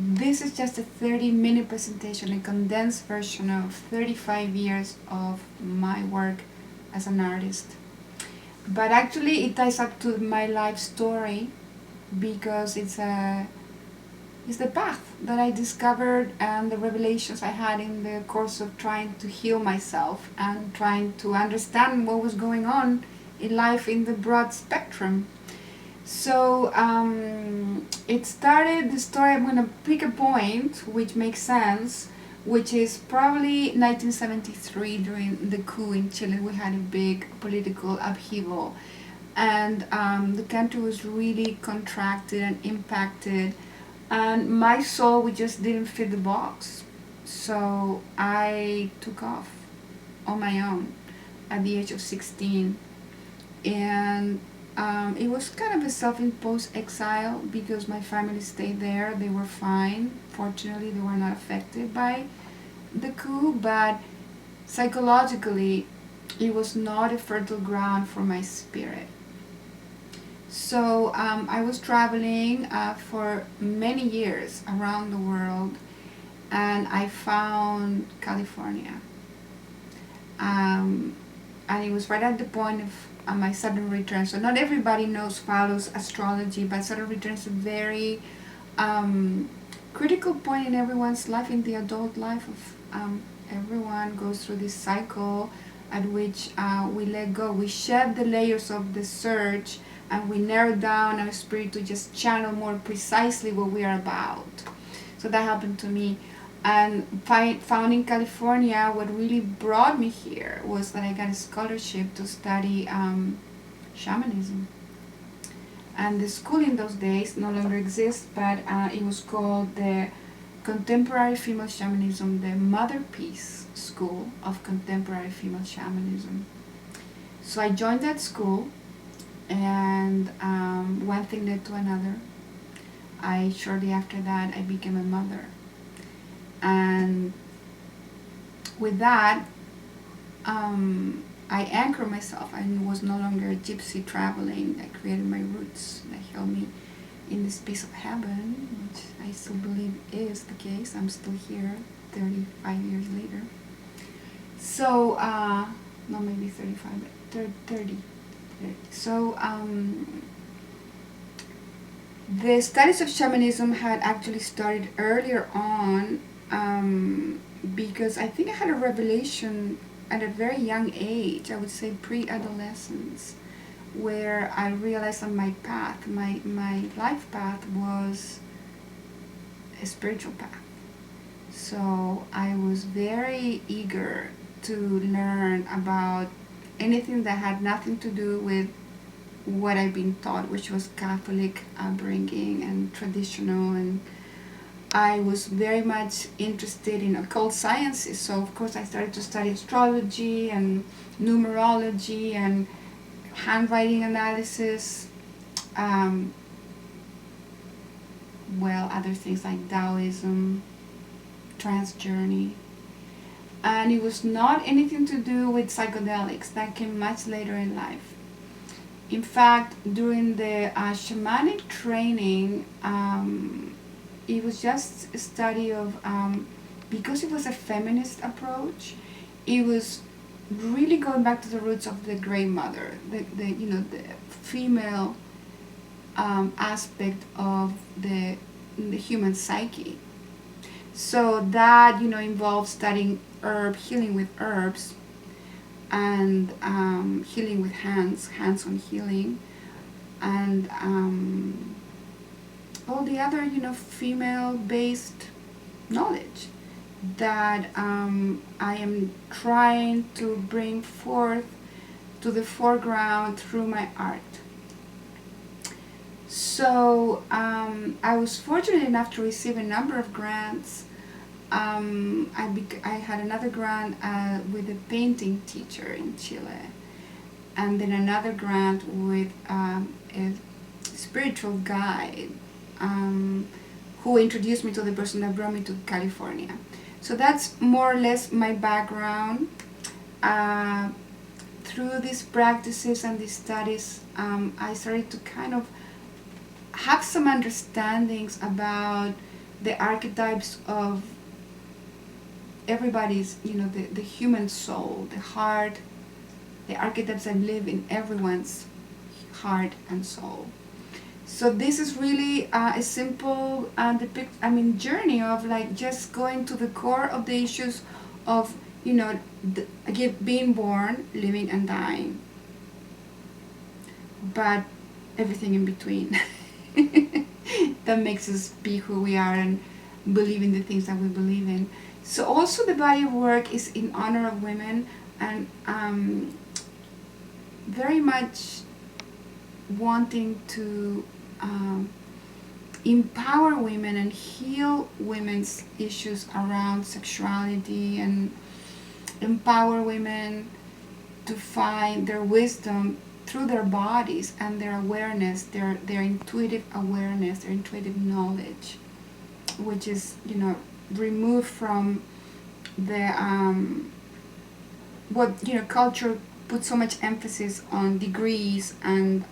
this is just a 30-minute presentation, a condensed version of 35 years of my work as an artist. But actually, it ties up to my life story because it's the path that I discovered and the revelations I had in the course of trying to heal myself and trying to understand what was going on in life in the broad spectrum. So it started the story. I'm going to pick a point which makes sense, which is probably 1973 during the coup in Chile. We had a big political upheaval, and the country was really contracted and impacted, and my soul we just didn't fit the box. So I took off on my own at the age of 16, and it was kind of a self-imposed exile because my family stayed there. They were fine. Fortunately, they were not affected by the coup, but psychologically, it was not a fertile ground for my spirit. So I was traveling for many years around the world, and I found California. Um, and it was right at the point of my Saturn return. So not everybody follows astrology, but Saturn return is a very critical point in everyone's life, in the adult life of everyone goes through this cycle at which we let go. We shed the layers of the search and we narrow down our spirit to just channel more precisely what we are about. So that happened to me. And found in California, what really brought me here was that I got a scholarship to study shamanism. And the school in those days no longer exists, but it was called the Contemporary Female Shamanism, the Mother Peace School of Contemporary Female Shamanism. So I joined that school, and one thing led to another. Shortly after that, I became a mother. And with that, I anchored myself. I was no longer a gypsy traveling. I created my roots that held me in this piece of heaven, which I still believe is the case. I'm still here 35 years later. So, not maybe 35, but 30. So, the studies of shamanism had actually started earlier on, because I think I had a revelation at a very young age, I would say pre-adolescence, where I realized that my path, my life path was a spiritual path. So I was very eager to learn about anything that had nothing to do with what I've been taught, which was Catholic upbringing and traditional, and I was very much interested in occult sciences. So of course I started to study astrology and numerology and handwriting analysis, other things like Taoism, trance journey. And it was not anything to do with psychedelics. That came much later in life. In fact, during the shamanic training, it was just a study of, because it was a feminist approach, it was really going back to the roots of the Grey Mother, the female aspect of the human psyche. So that involves studying healing with herbs, and healing with hands-on healing, and all the other female-based knowledge that I am trying to bring forth to the foreground through my art. So I was fortunate enough to receive a number of grants. I had another grant with a painting teacher in Chile, and then another grant with a spiritual guide who introduced me to the person that brought me to California. So that's more or less my background. Through these practices and these studies, I started to kind of have some understandings about the archetypes of everybody's, the human soul, the heart, the archetypes that live in everyone's heart and soul. So this is really a simple journey of like just going to the core of the issues of, again, being born, living and dying, but everything in between that makes us be who we are and believe in the things that we believe in. So also the body of work is in honor of women, and very much wanting to empower women and heal women's issues around sexuality, and empower women to find their wisdom through their bodies and their awareness, their intuitive awareness, their intuitive knowledge, which is, removed from the what culture puts so much emphasis on degrees and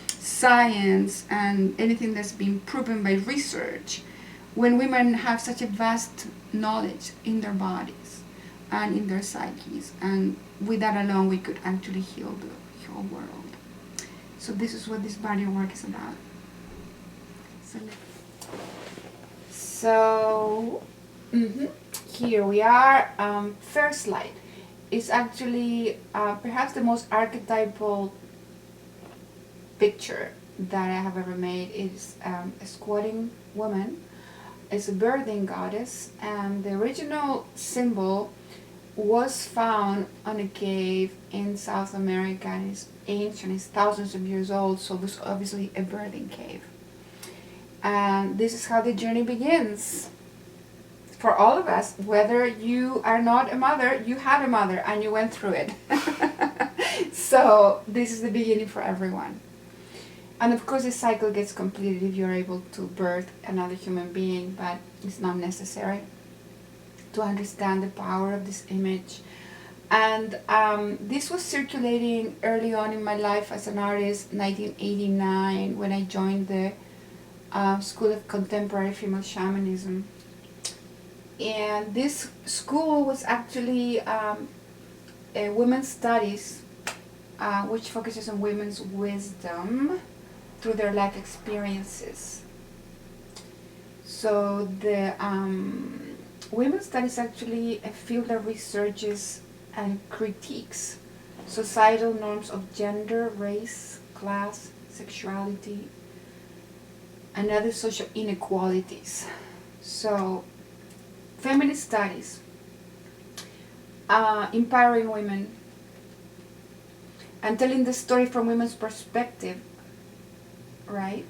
science and anything that's been proven by research, when women have such a vast knowledge in their bodies and in their psyches, and with that alone we could actually heal the whole world. So this is what this body of work is about. So here we are. First slide is actually perhaps the most archetypal picture that I have ever made. Is a squatting woman. It's a birthing goddess, and the original symbol was found on a cave in South America, and it's ancient, it's thousands of years old, so it was obviously a birthing cave. And this is how the journey begins. For all of us, whether you are not a mother, you had a mother and you went through it. So this is the beginning for everyone. And of course the cycle gets completed if you're able to birth another human being, but it's not necessary to understand the power of this image. And this was circulating early on in my life as an artist, 1989, when I joined the School of Contemporary Female Shamanism. And this school was actually a women's studies, which focuses on women's wisdom through their life experiences. So the women's studies actually a field that researches and critiques societal norms of gender, race, class, sexuality, and other social inequalities. So feminist studies, empowering women, and telling the story from women's perspective, right?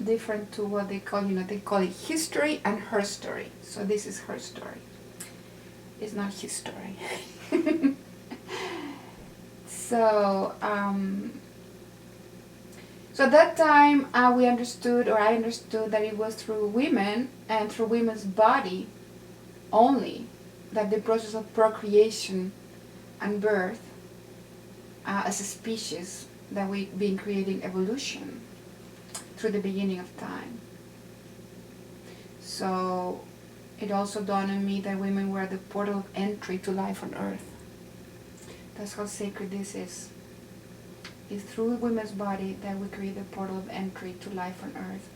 Different to what they call, they call it history and her story. So this is her story. It's not his story. So, so at that time I understood that it was through women and through women's body only that the process of procreation and birth as a species, that we've been creating evolution through the beginning of time. So it also dawned on me that women were the portal of entry to life on earth. That's how sacred this is. It's through women's body that we create the portal of entry to life on earth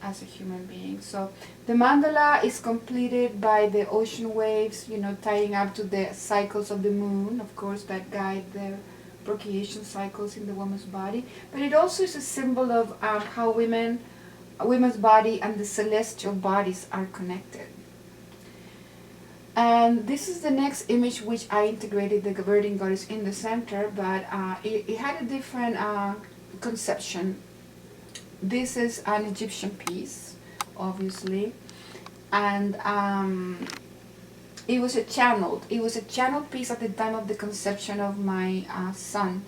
as a human being. So the mandala is completed by the ocean waves, tying up to the cycles of the moon, of course, that guide the procreation cycles in the woman's body. But it also is a symbol of how women's body and the celestial bodies are connected. And this is the next image, which I integrated the birthing goddess in the center, but it had a different conception. This is an Egyptian piece, obviously, and it was a channeled piece at the time of the conception of my son.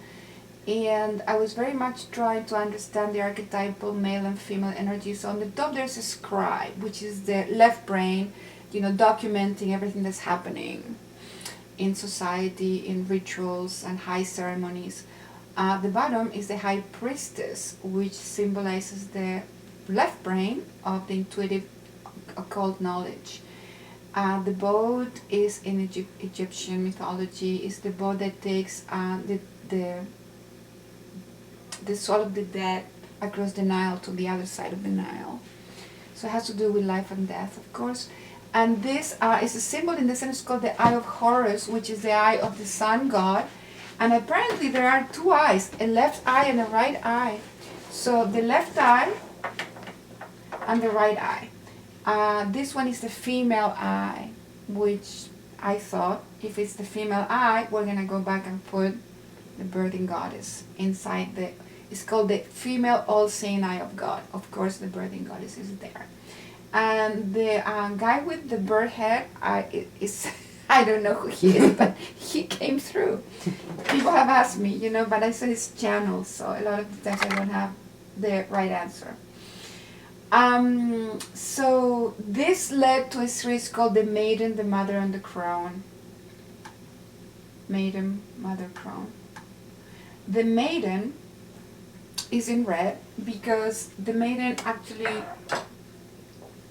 And I was very much trying to understand the archetypal male and female energies. So on the top there's a scribe, which is the left brain, documenting everything that's happening in society, in rituals and high ceremonies. The bottom is the high priestess, which symbolizes the left brain of the intuitive occult knowledge. The boat is in Egyptian mythology. Is the boat that takes the soul of the dead across the Nile to the other side of the Nile. So it has to do with life and death, of course. And this is a symbol in the sense called the Eye of Horus, which is the eye of the sun god. And apparently there are two eyes, a left eye and a right eye. So the left eye and the right eye. This one is the female eye, which I thought, if it's the female eye, we're going to go back and put the birthing goddess inside the, it's called the female all-seeing eye of God. Of course, the birthing goddess is there. And the guy with the bird head is, I don't know who he is, but he came through. People have asked me, you know, but I said it's channels, so a lot of the times I don't have the right answer. So this led to a series called The Maiden, the Mother, and the Crown. Maiden, Mother, Crown. The maiden is in red because the maiden actually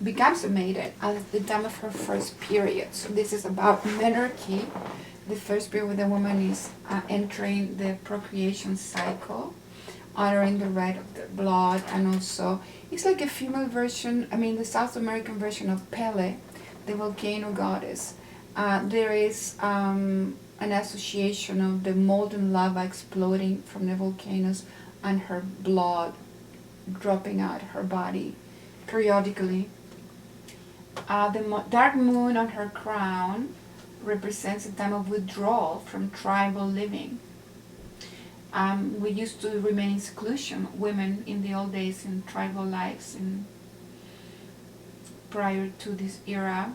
becomes a maiden at the time of her first period. So this is about menarche, the first period where the woman is entering the procreation cycle, honoring the red of the blood, and also it's like a female version, I mean the South American version of Pele, the volcano goddess. There is an association of the molten lava exploding from the volcanoes and her blood dropping out her body periodically. The dark moon on her crown represents a time of withdrawal from tribal living. We used to remain in seclusion, women in the old days in tribal lives prior to this era,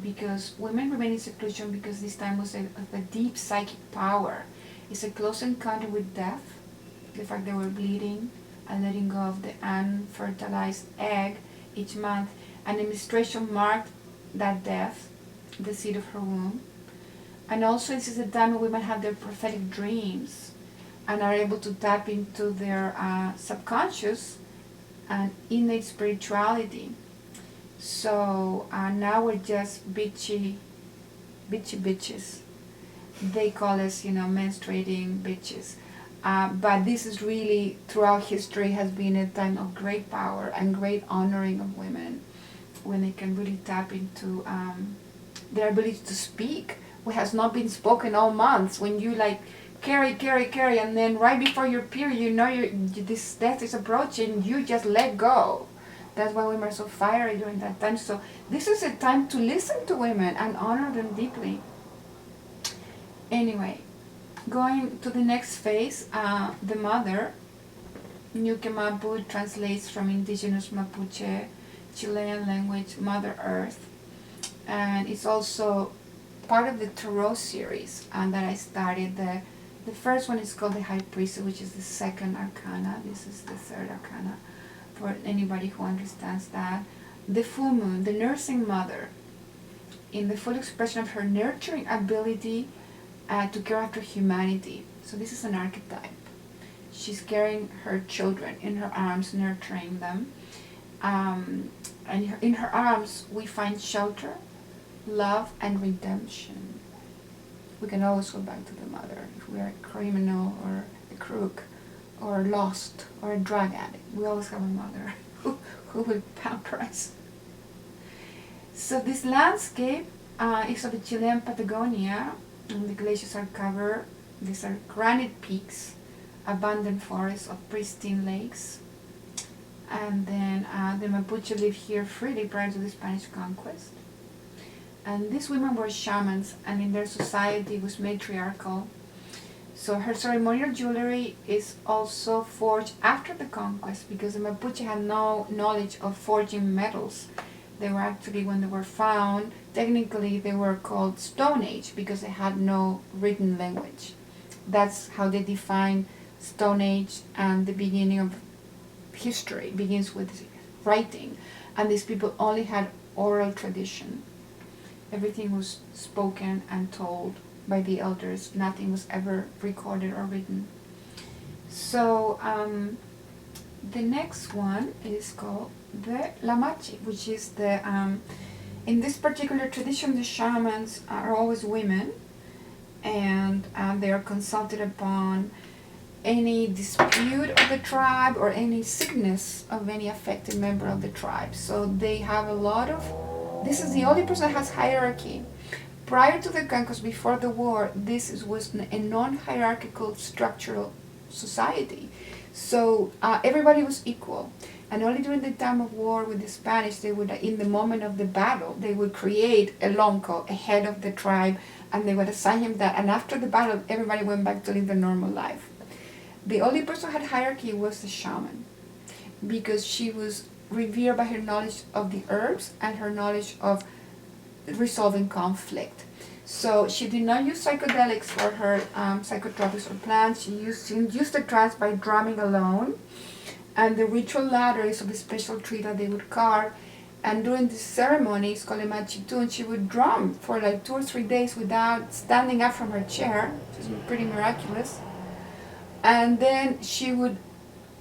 because women remain in seclusion because this time was a deep psychic power. It's a close encounter with death, the fact they were bleeding and letting go of the unfertilized egg each month, and the menstruation marked that death, the seed of her womb. And also this is a time when women have their prophetic dreams and are able to tap into their subconscious and innate spirituality. So now we're just bitchy bitches. They call us, you know, menstruating bitches. But this is really, throughout history, has been a time of great power and great honoring of women when they can really tap into their ability to speak, which has not been spoken all months. When you like carry, and then right before your period, you know this death is approaching, you just let go. That's why women are so fiery during that time. So this is a time to listen to women and honor them deeply. Anyway, going to the next phase, the mother, Ñuque Mapu translates from indigenous Mapuche Chilean language, Mother Earth, and it's also part of the Tarot series that I started. The first one is called the High Priestess, which is the second arcana. This is the third arcana for anybody who understands that. The full moon, the nursing mother, in the full expression of her nurturing ability to care after humanity. So this is an archetype. She's carrying her children in her arms, nurturing them. And in her arms we find shelter, love, and redemption. We can always go back to the mother. If we are a criminal or a crook or lost or a drug addict, we always have a mother who will pamper us. So this landscape is of the Chilean Patagonia, and the glaciers are covered. These are granite peaks, abundant forests of pristine lakes. And then the Mapuche lived here freely prior to the Spanish conquest. And these women were shamans, and in their society was matriarchal. So her ceremonial jewelry is also forged after the conquest, because the Mapuche had no knowledge of forging metals. They were actually, when they were found, technically they were called Stone Age because they had no written language. That's how they define Stone Age, and the beginning of history begins with writing. And these people only had oral tradition. Everything was spoken and told by the elders. Nothing was ever recorded or written. So the next one is called the lamachi, which is the in this particular tradition, the shamans are always women, and they are consulted upon any dispute of the tribe or any sickness of any affected member of the tribe. So they have a lot of. This is the only person that has hierarchy. Prior to the conquest, before the war, was a non-hierarchical structural society. So everybody was equal. And only during the time of war with the Spanish, they would, in the moment of the battle, they would create a lonco, a head of the tribe, and they would assign him that. And after the battle, everybody went back to live their normal life. The only person who had hierarchy was the shaman, because she was revered by her knowledge of the herbs and her knowledge of resolving conflict. So she did not use psychedelics for her psychotropics or plants. She induced the trance by drumming alone. And the ritual ladder is of a special tree that they would carve. And during the ceremonies, called a machitun, she would drum for like 2 or 3 days without standing up from her chair, which is pretty miraculous. And then she would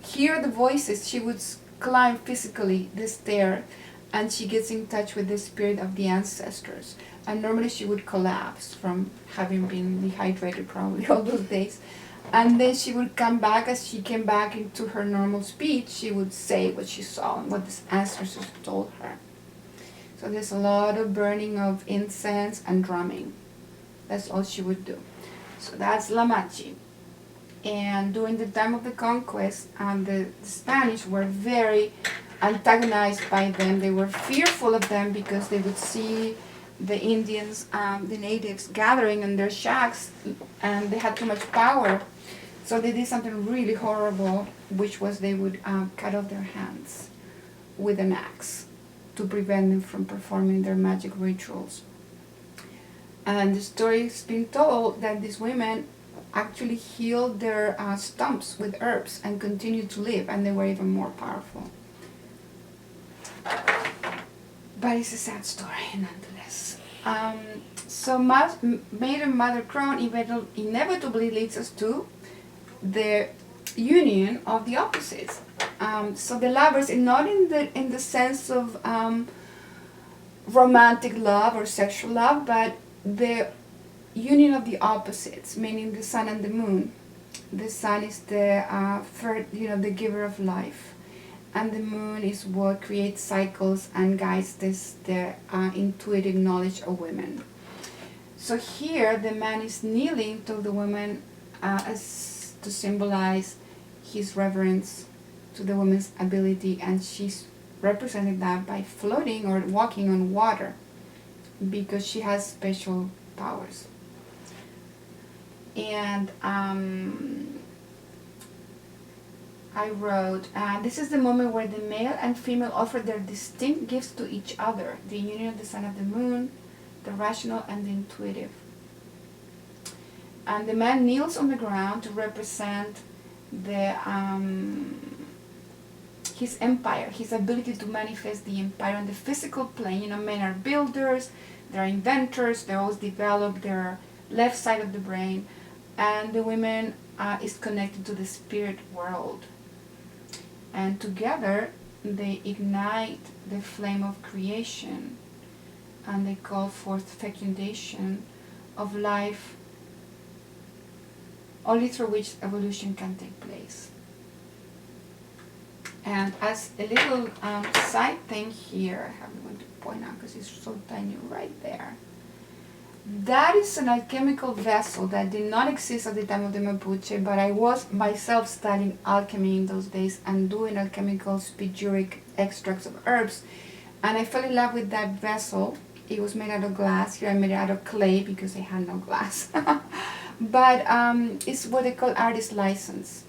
hear the voices. She would climb physically the stair, and she gets in touch with the spirit of the ancestors. And normally she would collapse from having been dehydrated probably all those days. And then she would come back. As she came back into her normal speech, she would say what she saw and what the ancestors told her. So there's a lot of burning of incense and drumming. That's all she would do. So that's Lamachi. And during the time of the conquest, the Spanish were very antagonized by them. They were fearful of them because they would see the Indians, the natives, gathering in their shacks, and they had too much power. So they did something really horrible, which was they would cut off their hands with an axe to prevent them from performing their magic rituals. And the story's been told that these women actually healed their stumps with herbs and continued to live, and they were even more powerful. But it's a sad story nonetheless. So Maid and Mother Crone inevitably leads us to the union of the opposites. So the lovers, not in the sense of romantic love or sexual love, but the union of the opposites, meaning the sun and the moon. The sun is the the giver of life, and the moon is what creates cycles and guides the intuitive knowledge of women. So here the man is kneeling to the woman as to symbolize his reverence to the woman's ability, and she's represented that by floating or walking on water because she has special powers. And I wrote, this is the moment where the male and female offer their distinct gifts to each other, the union of the sun and the moon, the rational and the intuitive. And the man kneels on the ground to represent his empire, his ability to manifest the empire on the physical plane. Men are builders, they're inventors, they always develop their left side of the brain, and the women is connected to the spirit world. And together they ignite the flame of creation, and they call forth fecundation of life, only through which evolution can take place. And as a little side thing here, I'm going to point out because it's so tiny right there. That is an alchemical vessel that did not exist at the time of the Mapuche, but I was myself studying alchemy in those days and doing alchemical spiguric extracts of herbs. And I fell in love with that vessel. It was made out of glass. Here I made it out of clay because I had no glass. But it's what they call artist license.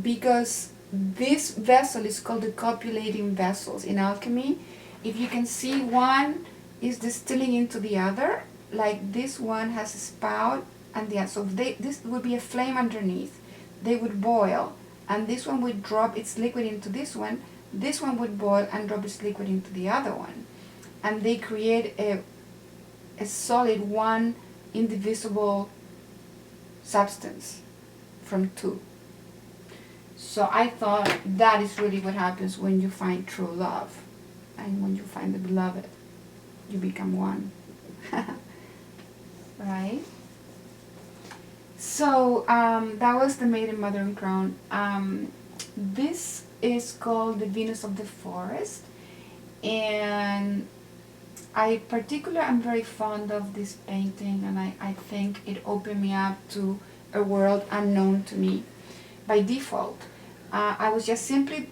Because this vessel is called the copulating vessels in alchemy. If you can see, one is distilling into the other, like this one has a spout, and the other. So this would be a flame underneath. They would boil, and this one would drop its liquid into this one. This one would boil and drop its liquid into the other one, and they create a solid, one indivisible substance from two. So I thought that is really what happens when you find true love. And when you find the beloved, you become one. Right? So that was the Maiden, Mother, and Crown. This is called the Venus of the Forest. And I particularly am very fond of this painting, and I think it opened me up to a world unknown to me by default. I was just simply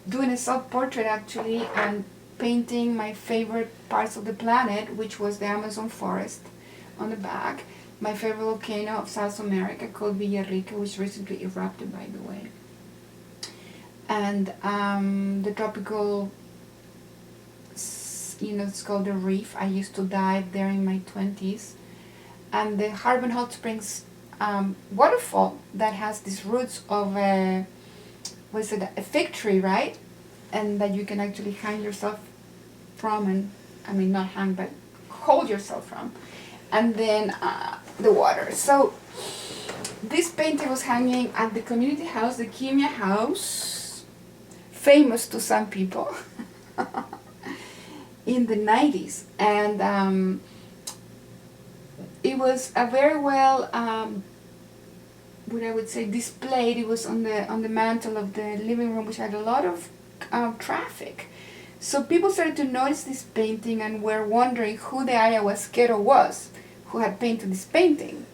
doing a self-portrait actually and painting my favorite parts of the planet, which was the Amazon forest on the back, my favorite volcano of South America called Villarrica, which recently erupted, by the way, and the tropical, it's called the reef. I used to dive there in my 20s, and the Harbin Hot Springs waterfall that has these roots of a fig tree, right? And that you can actually hang yourself from, and I mean not hang, but hold yourself from, and then the water. So this painting was hanging at the community house, the Kimia House, famous to some people, in the 90s, and it was a very well, what I would say, displayed. It was on the mantle of the living room, which had a lot of traffic. So people started to notice this painting and were wondering who the ayahuasquero was who had painted this painting.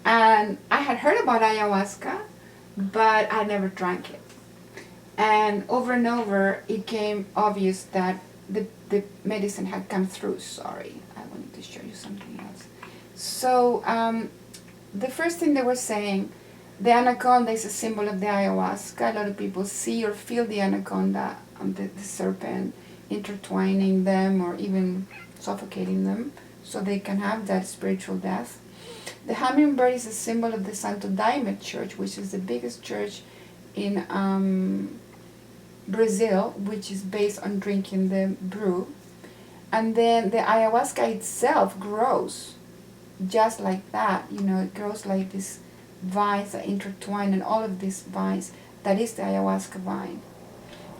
And I had heard about ayahuasca, but I never drank it. And over, it became obvious that the medicine had come through. Sorry, I wanted to show you something else. So the first thing they were saying, the anaconda is a symbol of the ayahuasca. A lot of people see or feel the anaconda, the serpent, intertwining them or even suffocating them so they can have that spiritual death. The hummingbird is a symbol of the Santo Daime Church, which is the biggest church in Brazil, which is based on drinking the brew. And then the ayahuasca itself grows just like that. It grows like this vines that intertwine, and all of these vines, that is the ayahuasca vine.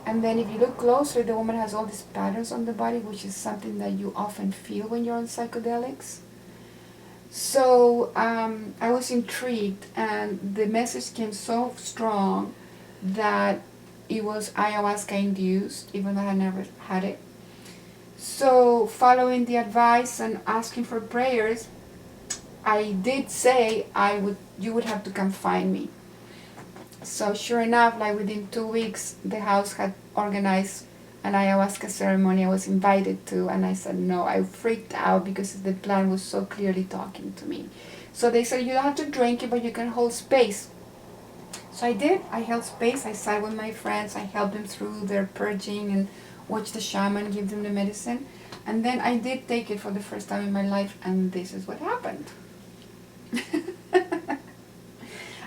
And then if you look closely, the woman has all these patterns on the body, which is something that you often feel when you're on psychedelics. So I was intrigued, and the message came so strong that it was ayahuasca induced, even though I never had it. So following the advice and asking for prayers, I did say you would have to come find me. So sure enough, like within 2 weeks, the house had organized an ayahuasca ceremony I was invited to, and I said no. I freaked out because the plant was so clearly talking to me. So they said, you don't have to drink it, but you can hold space. So I did. I held space. I sat with my friends. I helped them through their purging and watched the shaman give them the medicine. And then I did take it for the first time in my life, and this is what happened.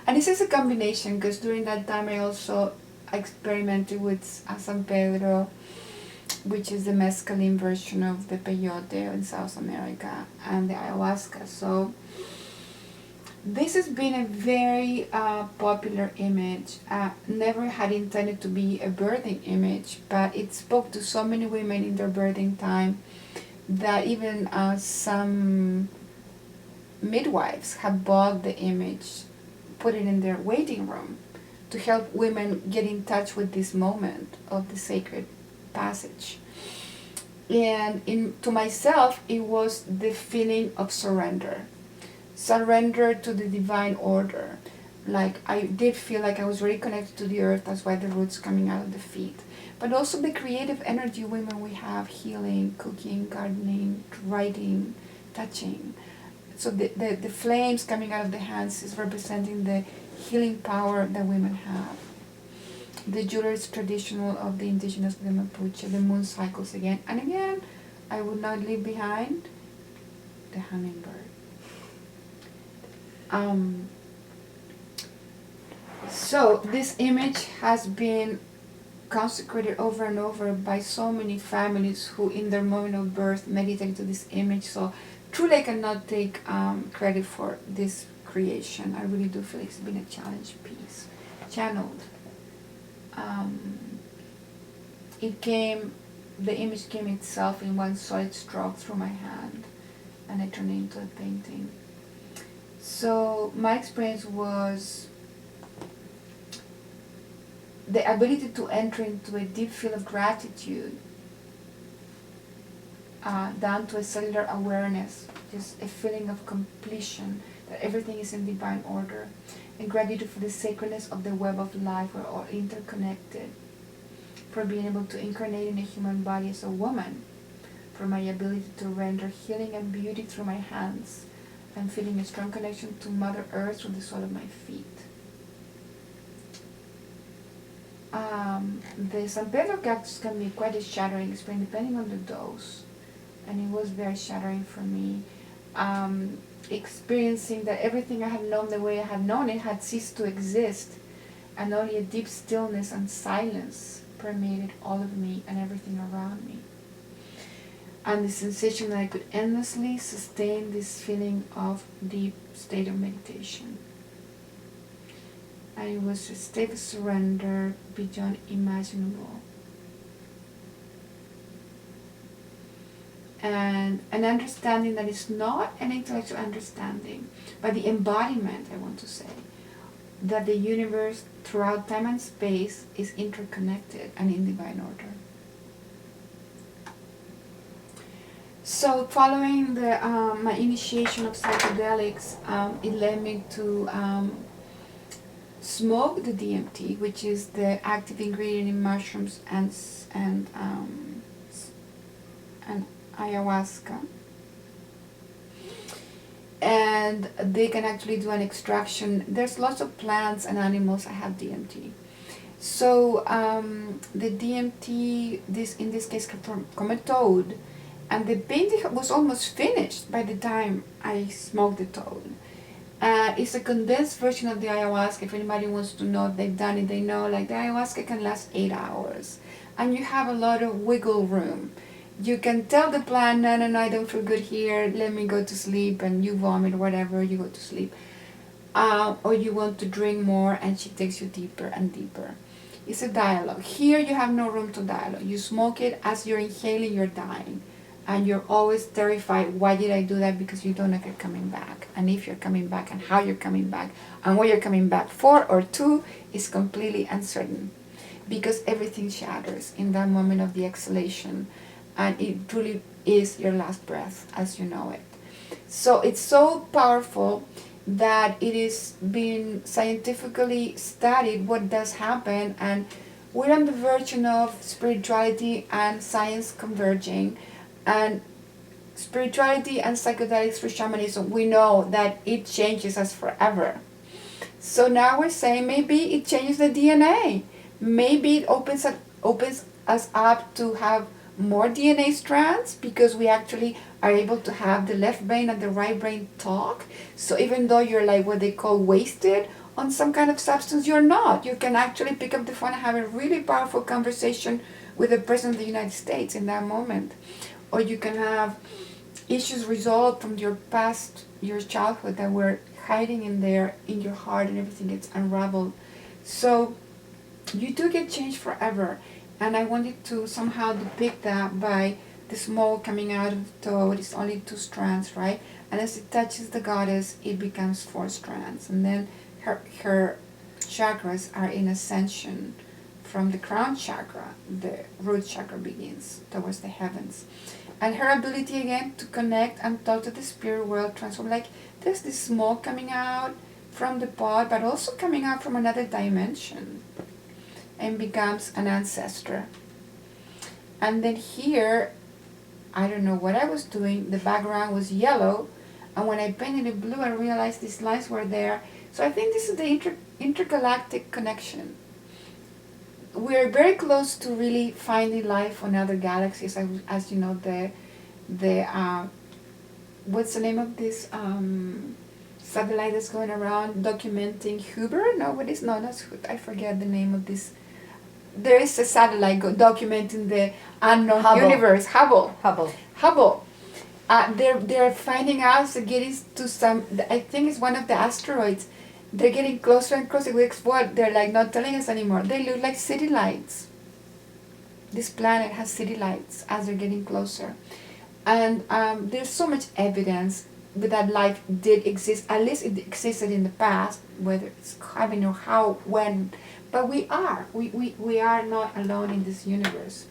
And this is a combination, because during that time I also experimented with San Pedro, which is the mescaline version of the peyote in South America, and the ayahuasca. So this has been a very popular image. Never had intended to be a birthing image, but it spoke to so many women in their birthing time that even some midwives have bought the image, put it in their waiting room to help women get in touch with this moment of the sacred passage. And to myself, it was the feeling of surrender to the divine order. Like, I did feel like I was very connected to the earth. That's why the roots coming out of the feet. But also the creative energy women we have, healing, cooking, gardening, writing, touching. So the flames coming out of the hands is representing the healing power that women have. The jewelry is traditional of the indigenous of the Mapuche, the moon cycles again. And again, I would not leave behind the hummingbird. So this image has been consecrated over and over by so many families who in their moment of birth meditated to this image. So truly I cannot take credit for this creation. I really do feel it's been a challenge piece. channeled. Um, the image came itself in one solid stroke through my hand, and I turned it into a painting. So my experience was the ability to enter into a deep feel of gratitude, down to a cellular awareness, just a feeling of completion, that everything is in divine order, and gratitude for the sacredness of the web of life. We're all interconnected, for being able to incarnate in a human body as a woman, for my ability to render healing and beauty through my hands, and feeling a strong connection to Mother Earth through the sole of my feet. The San Pedro cactus can be quite a shattering experience depending on the dose, and it was very shattering for me. Experiencing that everything I had known the way I had known it had ceased to exist, and only a deep stillness and silence permeated all of me and everything around me. And the sensation that I could endlessly sustain this feeling of deep state of meditation. And it was a state of surrender beyond imaginable. And an understanding that is not an intellectual understanding, but the embodiment, I want to say, that the universe throughout time and space is interconnected and in divine order. So following my initiation of psychedelics, it led me to smoke the DMT, which is the active ingredient in mushrooms and ayahuasca. And they can actually do an extraction. There's lots of plants and animals that have DMT. So the DMT, in this case, from a toad, and the painting was almost finished by the time I smoked the toad. It's a condensed version of the ayahuasca. If anybody wants to know, they've done it, they know, like the ayahuasca can last 8 hours. And you have a lot of wiggle room. You can tell the plant, no, I don't feel good here, let me go to sleep, and you vomit, whatever, you go to sleep. Or you want to drink more, and she takes you deeper and deeper. It's a dialogue. Here you have no room to dialogue. You smoke it, as you're inhaling, you're dying. And you're always terrified, why did I do that? Because you don't know if you're coming back, and if you're coming back, and how you're coming back, and what you're coming back for or to is completely uncertain. Because everything shatters in that moment of the exhalation. And it truly is your last breath as you know it. So it's so powerful that it is being scientifically studied what does happen, and we're on the verge of spirituality and science converging, and spirituality and psychedelics for shamanism, we know that it changes us forever. So now we're saying maybe it changes the DNA. Maybe it opens us up to have more DNA strands, because we actually are able to have the left brain and the right brain talk. So even though you're like what they call wasted on some kind of substance, you're not. You can actually pick up the phone and have a really powerful conversation with the President of the United States in that moment. Or you can have issues resolved from your past, your childhood, that were hiding in there in your heart, and everything gets unraveled. So you do get changed forever. And I wanted to somehow depict that by the smoke coming out of the toad. It's only 2 strands, right? And as it touches the goddess, it becomes 4 strands. And then her chakras are in ascension. From the crown chakra, the root chakra begins towards the heavens. And her ability again to connect and talk to the spirit world transform. Like there's this smoke coming out from the pot, but also coming out from another dimension, and becomes an ancestor. And then here, I don't know what I was doing, the background was yellow, and when I painted it blue, I realized these lines were there. So I think this is the intergalactic connection. We're very close to really finding life on other galaxies. As you know, the what's the name of this satellite that's going around documenting Huber? No, what is no, that's I forget the name of this. There is a satellite documenting the unknown universe. Hubble. They're finding out, so getting to some. I think it's one of the asteroids, They're getting closer and closer. Guess what? They're like not telling us anymore. They look like city lights. This planet has city lights as they're getting closer. And there's so much evidence that life did exist. At least it existed in the past, whether it's having or how, when. But we are. We are not alone in this universe.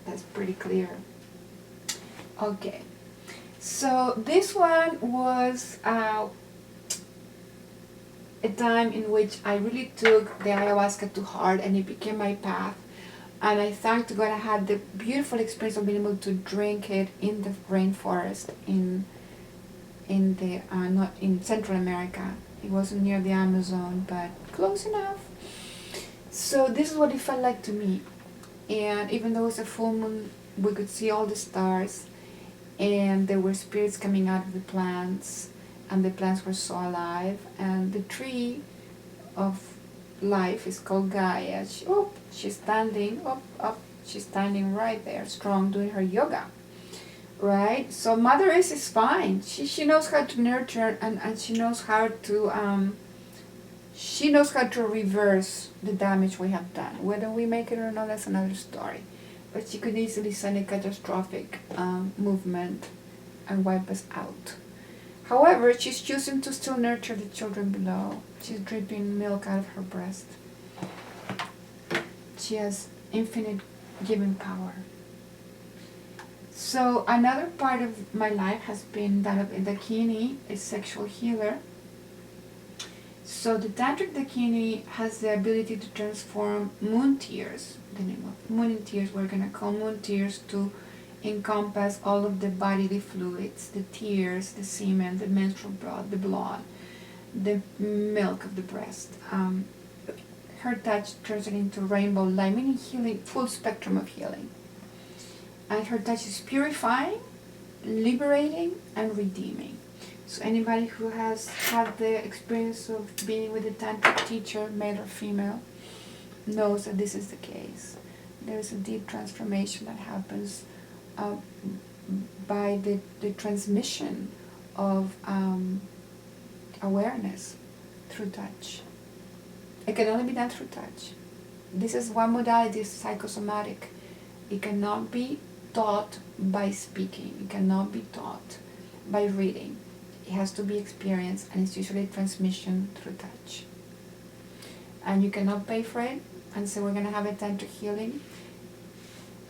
That's pretty clear. Okay. So this one was a time in which I really took the ayahuasca to heart, and it became my path. And I thank to God I had the beautiful experience of being able to drink it in the rainforest in the not in Central America. It wasn't near the Amazon, but close enough. So this is what it felt like to me. And even though it was a full moon, we could see all the stars, and there were spirits coming out of the plants, and the plants were so alive, and the tree of life is called Gaia. She's standing she's standing right there, strong, doing her yoga, right? So Mother Earth is fine. She knows how to nurture, and she knows how to reverse the damage we have done. Whether we make it or not, that's another story. But she could easily send a catastrophic movement and wipe us out. However, she's choosing to still nurture the children below. She's dripping milk out of her breast. She has infinite giving power. So another part of my life has been that of a Dakini, a sexual healer. So the Tantric Dakini has the ability to transform moon tears. The name of moon tears, we're going to call moon tears to encompass all of the bodily fluids, the tears, the semen, the menstrual blood, the milk of the breast. Her touch turns it into rainbow light, meaning healing, full spectrum of healing. And her touch is purifying, liberating, and redeeming. So anybody who has had the experience of being with a tantric teacher, male or female, knows that this is the case. There is a deep transformation that happens by the transmission of awareness through touch. It can only be done through touch. This is one modality, is psychosomatic. It cannot be taught by speaking. It cannot be taught by reading. It has to be experienced, and it's usually transmission through touch. And you cannot pay for it and say we're going to have a tantric healing.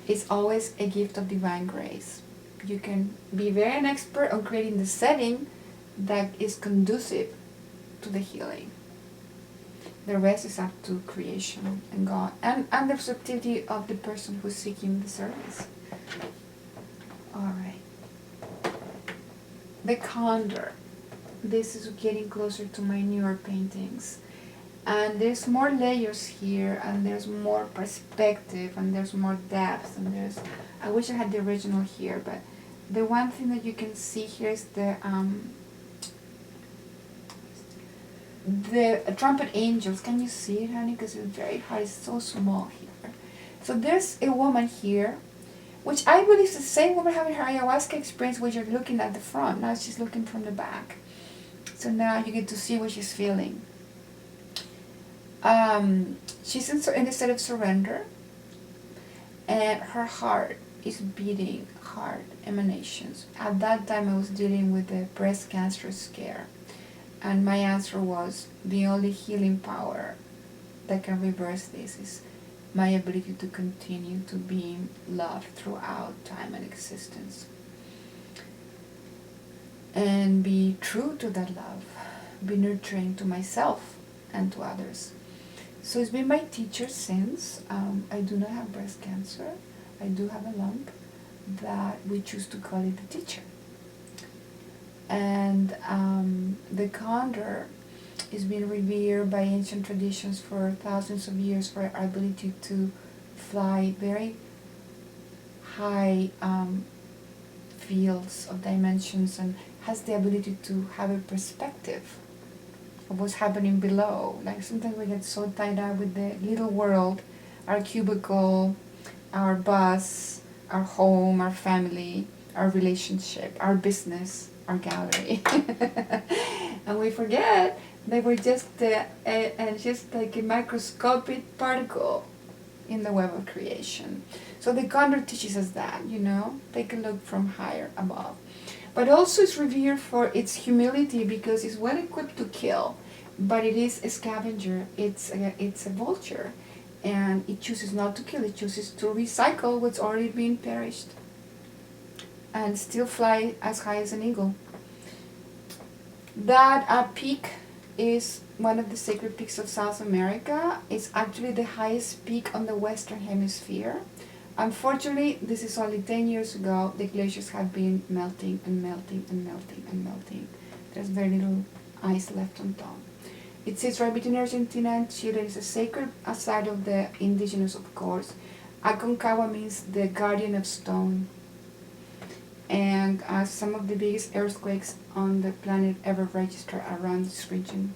It's always a gift of divine grace. You can be very an expert on creating the setting that is conducive to the healing. The rest is up to creation and God and the receptivity of the person who's seeking the service. All right. The condor. This is getting closer to my newer paintings. And there's more layers here, and there's more perspective, and there's more depth, and I wish I had the original here, but the one thing that you can see here is the trumpet angels. Can you see it, honey? Because it's very hard, it's so small here. So there's a woman here, which I believe is the same woman having her ayahuasca experience where you're looking at the front. Now she's looking from the back. So now you get to see what she's feeling. She's in a state of surrender, and her heart is beating hard emanations. At that time I was dealing with a breast cancer scare, and my answer was the only healing power that can reverse this is my ability to continue to be loved throughout time and existence, and be true to that love, be nurturing to myself and to others. So it's been my teacher since. I do not have breast cancer. I do have a lump that we choose to call it the teacher. And the condor is being revered by ancient traditions for thousands of years for our ability to fly very high fields of dimensions, and has the ability to have a perspective of what's happening below. Like sometimes we get so tied up with the little world, our cubicle, our bus, our home, our family, our relationship, our business, our gallery. And we forget They were just like a microscopic particle in the web of creation. So the condor teaches us that, take a look from higher above. But also it's revered for its humility because it's well equipped to kill, but it is a scavenger. It's a vulture, and it chooses not to kill. It chooses to recycle what's already been perished, and still fly as high as an eagle. That peak is one of the sacred peaks of South America. It's actually the highest peak on the Western Hemisphere. Unfortunately, this is only 10 years ago. The glaciers have been melting and melting and melting and melting. There's very little ice left on top. It sits right between Argentina and Chile. It's a sacred site of the indigenous, of course. Aconcagua means the guardian of stone. And some of the biggest earthquakes on the planet ever registered around this region.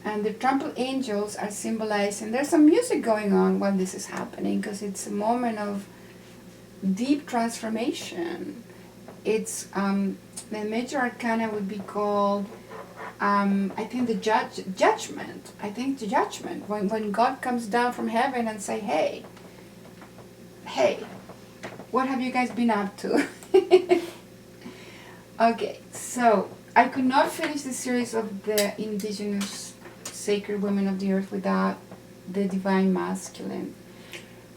And the trampled angels are symbolized, and there's some music going on while this is happening because it's a moment of deep transformation. It's the major arcana would be called, I think the judgment. I think the judgment when God comes down from heaven and say, hey, what have you guys been up to? Okay, so I could not finish the series of the indigenous sacred women of the earth without the divine masculine.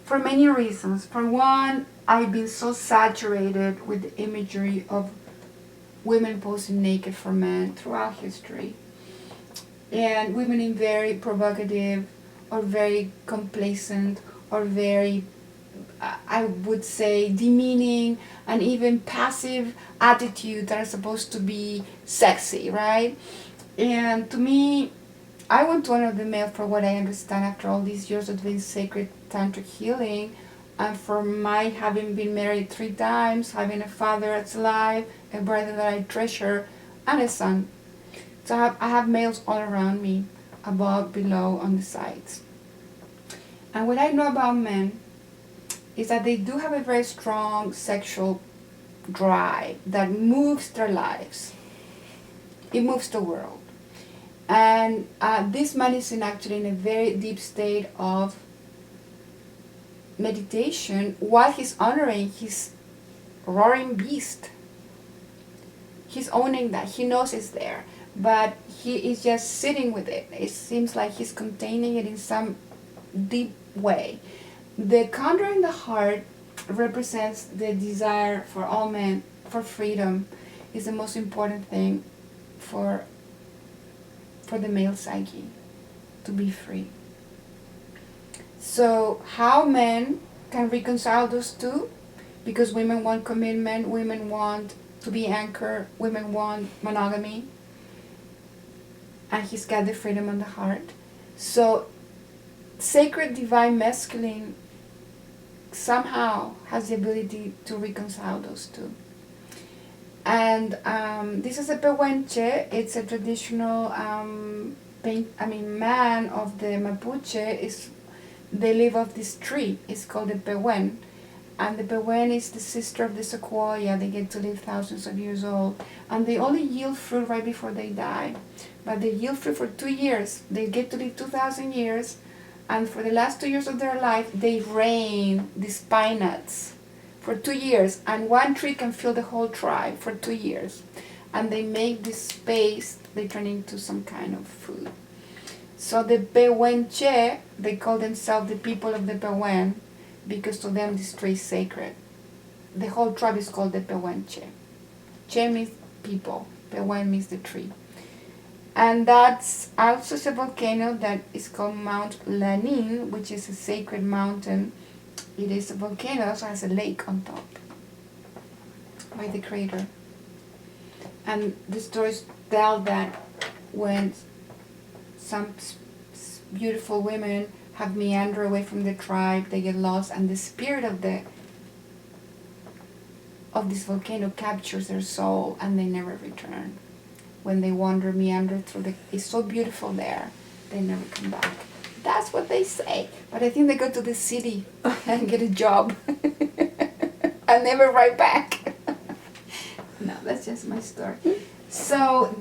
For many reasons. For one, I've been so saturated with the imagery of women posing naked for men throughout history. And women in very provocative or very complacent or very, I would say, demeaning and even passive attitude that are supposed to be sexy, right? And to me, I want to honor the male for what I understand after all these years of doing sacred tantric healing, and for my having been married 3 times, having a father that's alive, a brother that I treasure, and a son. So I have males all around me, above, below, on the sides. And what I know about men is that they do have a very strong sexual drive that moves their lives. It moves the world. And this man is actually in a very deep state of meditation while he's honoring his roaring beast. He's owning that. He knows it's there. But he is just sitting with it. It seems like he's containing it in some deep way. The condor in the heart represents the desire for all men for freedom. Is the most important thing for the male psyche, to be free. So how men can reconcile those two? Because women want commitment, women want to be anchored, women want monogamy, and he's got the freedom on the heart. So sacred divine masculine somehow has the ability to reconcile those two. And this is a pehuenche. It's a traditional man of the Mapuche. They live off this tree. It's called the pehuen. And the pehuen is the sister of the sequoia. They get to live thousands of years old. And they only yield fruit right before they die. But they yield fruit for 2 years. They get to live 2,000 years. And for the last 2 years of their life, they rain these pine nuts for 2 years, and one tree can fill the whole tribe for 2 years. And they make this space, they turn into some kind of food. So the Pehuenche, they call themselves the people of the Pehuen, because to them this tree is sacred. The whole tribe is called the Pehuenche. Che means people, Pehuen means the tree. And that's also a volcano that is called Mount Lanin, which is a sacred mountain. It is a volcano, also has a lake on top by the crater. And the stories tell that when some beautiful women have meandered away from the tribe, they get lost, and the spirit of this volcano captures their soul, and they never return. When they meander through it's so beautiful there, they never come back. That's what they say. But I think they go to the city and get a job and never write back. No, that's just my story. So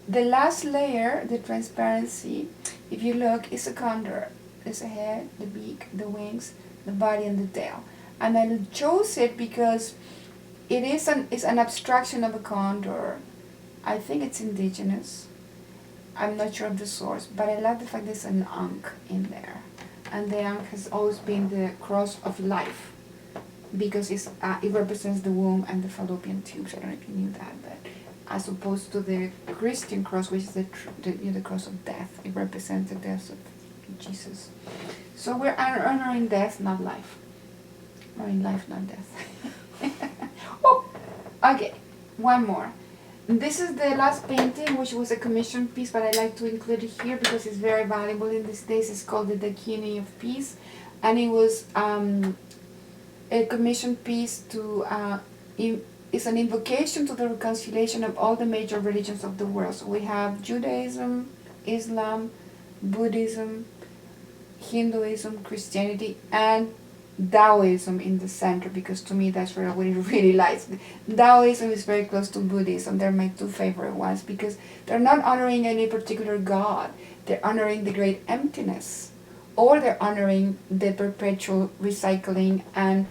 the last layer, the transparency, if you look, is a condor. There's a head, the beak, the wings, the body, and the tail. And I chose it because it's an abstraction of a condor. I think it's indigenous. I'm not sure of the source, but I love the fact there's an ankh in there. And the ankh has always been the cross of life because it represents the womb and the fallopian tubes. I don't know if you knew that, but as opposed to the Christian cross, which is the cross of death. It represents the death of Jesus. So we're honoring death, not life. Honoring life, not death. Oh, okay, one more. This is the last painting, which was a commission piece, but I like to include it here because it's very valuable in these days. It's called the Dakini of Peace, and it was a commission piece to it's an invocation to the reconciliation of all the major religions of the world. So we have Judaism, Islam, Buddhism, Hinduism, Christianity, and Taoism in the center, because to me that's where I really lies. Taoism is very close to Buddhism. They're my two favorite ones because they're not honoring any particular god. They're honoring the great emptiness, or they're honoring the perpetual recycling and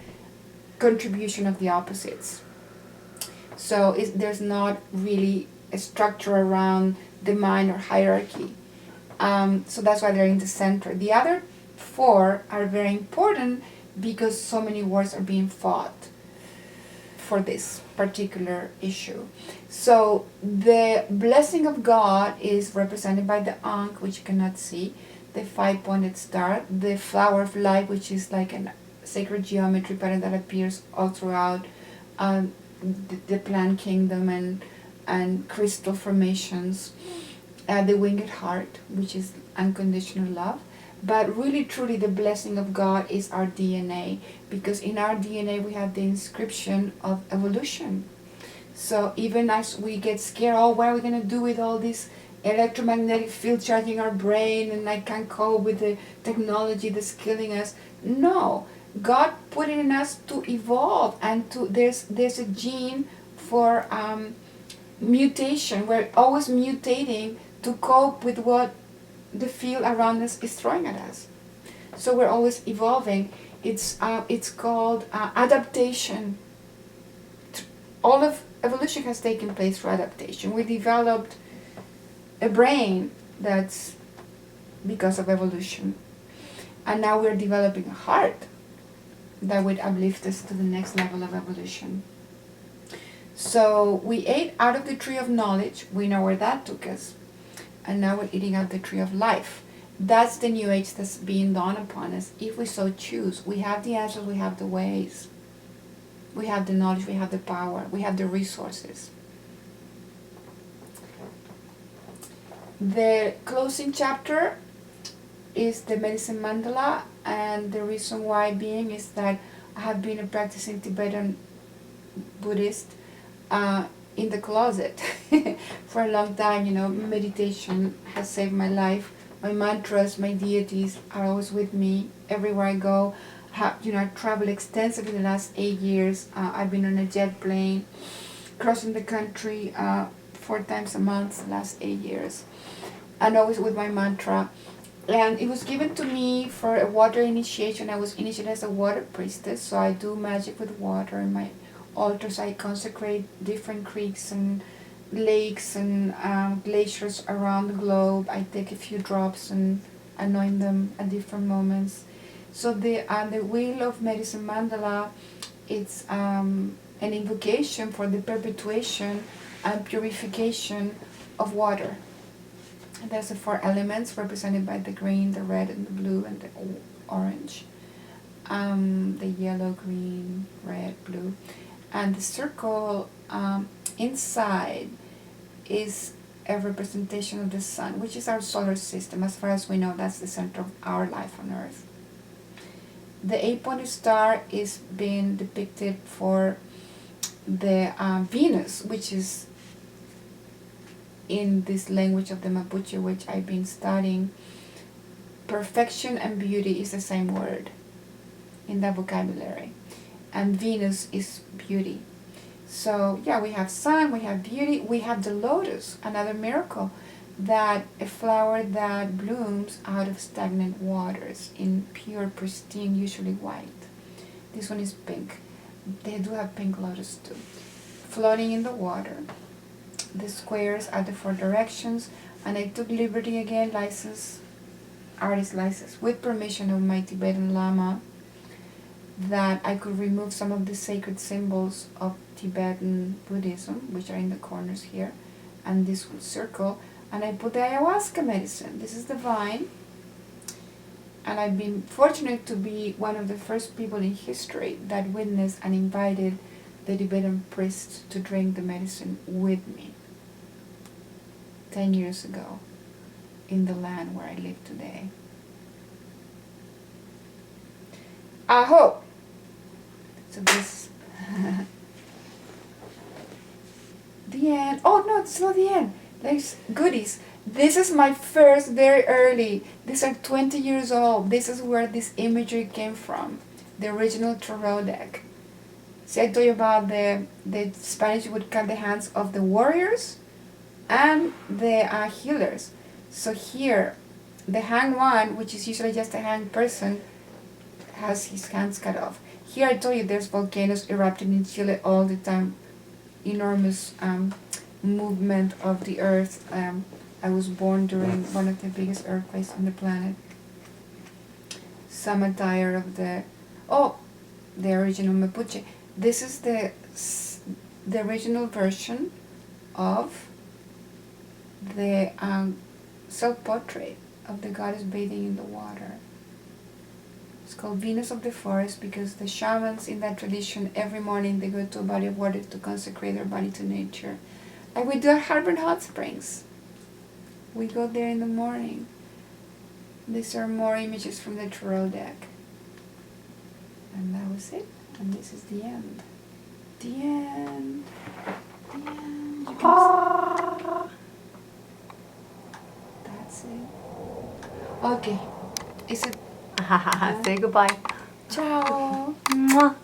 contribution of the opposites. So there's not really a structure around the mind or hierarchy. So that's why they're in the center. The other four are very important because so many wars are being fought for this particular issue. So the blessing of God is represented by the ankh, which you cannot see, the five-pointed star, the flower of life, which is like a sacred geometry pattern that appears all throughout the plant kingdom and crystal formations, the winged heart, which is unconditional love. But really, truly, the blessing of God is our DNA, because in our DNA we have the inscription of evolution. So even as we get scared, oh, what are we going to do with all this electromagnetic field charging our brain, and I can't cope with the technology that's killing us? No, God put it in us to evolve, and there's a gene for mutation. We're always mutating to cope with what the field around us is throwing at us. So we're always evolving. It's called adaptation. All of evolution has taken place through adaptation. We developed a brain that's because of evolution, and now we're developing a heart that would uplift us to the next level of evolution. So we ate out of the tree of knowledge. We know where that took us. And now we're eating out the tree of life. That's the new age that's being dawned upon us, if we so choose. We have the answers, we have the ways. We have the knowledge, we have the power, we have the resources. The closing chapter is the medicine mandala, and the reason why being is that I have been a practicing Tibetan Buddhist in the closet for a long time. Meditation has saved my life. My mantras, my deities are always with me everywhere I go. I traveled extensively the last 8 years. I've been on a jet plane, crossing the country 4 times a month the last 8 years, and always with my mantra. And it was given to me for a water initiation. I was initiated as a water priestess, so I do magic with water in my altars. I consecrate different creeks and lakes and glaciers around the globe. I take a few drops and anoint them at different moments. So the wheel of medicine mandala, it's an invocation for the perpetuation and purification of water. And there's the 4 elements represented by the green, the red, and the blue, and the orange. The yellow, green, red, blue. And the circle inside is a representation of the sun, which is our solar system. As far as we know, that's the center of our life on Earth. The 8-pointed star is being depicted for the Venus, which is in this language of the Mapuche, which I've been studying. Perfection and beauty is the same word in that vocabulary. And Venus is beauty. So yeah, we have sun, we have beauty, we have the lotus, another miracle, that a flower that blooms out of stagnant waters in pure, pristine, usually white. This one is pink. They do have pink lotus too. Floating in the water. The squares are the four directions, and I took liberty again, artist license, with permission of my Tibetan Lama, that I could remove some of the sacred symbols of Tibetan Buddhism, which are in the corners here, and this circle, and I put the ayahuasca medicine. This is the vine, and I've been fortunate to be one of the first people in history that witnessed and invited the Tibetan priests to drink the medicine with me 10 years ago in the land where I live today. Aho! So this the end. Oh no, it's not the end. There's goodies. This is my first, very early. These are 20 years old. This is where this imagery came from. The original tarot deck. See, I told you about the Spanish would cut the hands of the warriors and the healers. So here, the hanged one, which is usually just a hanged person, has his hands cut off. Here I told you there's volcanoes erupting in Chile all the time. Enormous movement of the earth. I was born during one of the biggest earthquakes on the planet. Some attire of the original Mapuche. This is the original version of the self-portrait of the goddess bathing in the water. It's called Venus of the Forest because the shamans in that tradition, every morning they go to a body of water to consecrate their body to nature. Like we do at Harvard Hot Springs. We go there in the morning. These are more images from the tarot deck. And that was it. And this is the end. The end. The end. You can That's it. Okay. Is it? Say goodbye. Ciao. Mwah.